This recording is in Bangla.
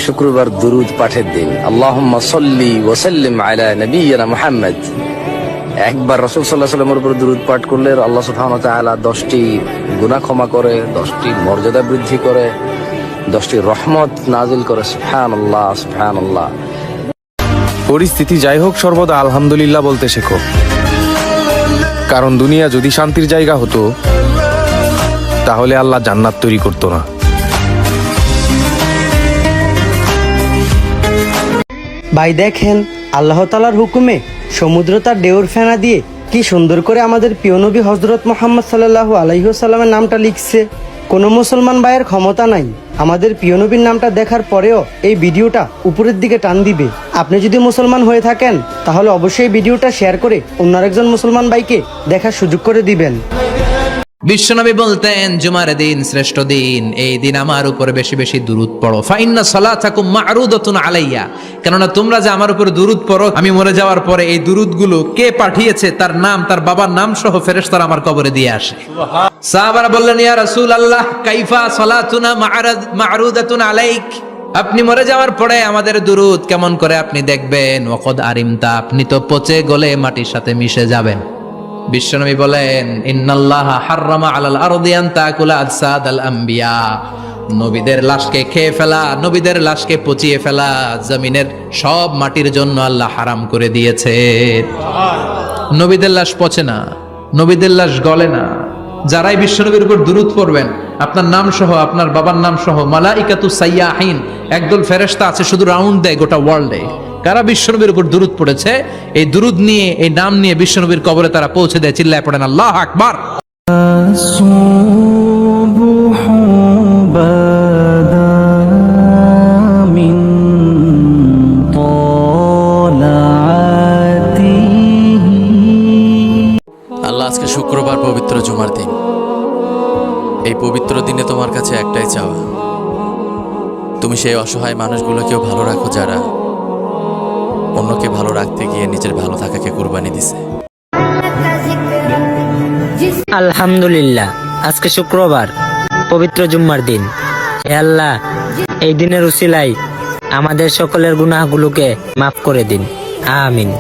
শুক্রবার দুরুদ পাঠের দিন। আল্লাহুম্মা সাল্লি ওয়া সাল্লিম আলা নাবিয়িনা মুহাম্মদ। একবার রাসূল সাল্লাল্লাহু আলাইহি ওয়াসাল্লামের উপর দুরুদ পাঠ করলে আল্লাহ সুবহানাহু ওয়া তাআলা 10টি গুনাহ ক্ষমা করে, 10টি মর্যাদা বৃদ্ধি করে, 10টি রহমত নাজিল করে। সুবহানাল্লাহ, সুবহানাল্লাহ। পরিস্থিতি যাই হোক, সর্বদা আলহামদুলিল্লাহ বলতে শেখো, কারণ দুনিয়া যদি শান্তির জায়গা হতো তাহলে আল্লাহ জান্নাত তৈরি করতো না। ভাই দেখেন, আল্লাহ তাআলার হুকুমে সমুদ্র তার ঢেউর ফেনা দিয়ে কি সুন্দর করে আমাদের প্রিয় নবী হযরত মুহাম্মদ সাল্লাল্লাহু আলাইহি ওয়াসাল্লামের নামটা লিখছে। কোনো মুসলমান ভাইয়ের ক্ষমতা নাই আমাদের প্রিয় নবীর নামটা দেখার পরেও এই ভিডিওটা উপরের দিকে টান দিবে। আপনি যদি মুসলমান হয়ে থাকেন তাহলে অবশ্যই ভিডিওটা শেয়ার করে অন্য আরেকজন মুসলমান ভাইকে দেখার সুযোগ করে দিবেন। বিশ্বনবী বলতেন, জুমার দিন শ্রেষ্ঠ দিন, এই দিন আমার উপরে বেশি বেশি দুরূদ পড়ো। ফাইন্না সালাতাকুম মা'রুদাতুন আলাইয়া, কেননা তোমরা যে আমার উপরে দুরূদ পড়ো, আমি মরে যাওয়ার পরে এই দুরূদগুলো কে পাঠিয়েছে তার নাম, তার বাবার নাম সহ ফেরেশতারা আমার কবরে দিয়ে আসে। সাহাবারা বললেন, ইয়া রাসূলুল্লাহ কাইফা সালাতুনা মা'রুদাতুন আলাইক, আপনি মরে যাওয়ার পরে আমাদের দুরূদ কেমন করে আপনি দেখবেন? ওয়াকাদ আরিমতা, আপনি তো পচে গলে মাটির সাথে মিশে যাবেন। বিশ্বনবী বলেন, ইন্নাল্লাহা হাররামা আলাল আরদি আন তাকুলা আজসাদাল আম্বিয়া, নবীদের লাশকে খেয়ে ফেলা, নবীদের লাশকে পচিয়ে ফেলা জমিনের সব মাটির জন্য আল্লাহ হারাম করে দিয়েছে। নবীদের লাশ পচে না, নবীদের লাশ গলে না। যারাই বিশ্বনবীর উপর দুরূদ পড়বেন, আপনার নাম সহ, আপনার বাবার নাম সহ, মালাইকাতু সাইয়াহিন, একদল ফেরেশতা আছে শুধু রাউন্ড দেয় গোটা ওয়ার্ল্ডে। কারা বিশ্বনবীর উপর দুরূদ পড়েছে, এই দুরূদ নিয়ে, এই নাম নিয়ে বিশ্বনবীর কবরে তারা পৌঁছে দেয়। চিল্লায় পড়েন আল্লাহু আকবার। আল্লাহ, আজকে শুক্রবার, পবিত্র জুমার দিন। এই পবিত্র দিনে তোমার কাছে একটাই চাওয়া, তুমি সেই অসহায় মানুষগুলোকেও ভালো রাখো যারা অন্যকে ভালো রাখতে গিয়ে নিজের ভালো থাকাকে কুরবানি দিছে। আলহামদুলিল্লাহ, আজকে শুক্রবার, পবিত্র জুম্মার দিন। হে আল্লাহ, এই দিনের উসিলায় আমাদের সকলের গুনাহগুলোকে মাফ করে দিন, আমিন।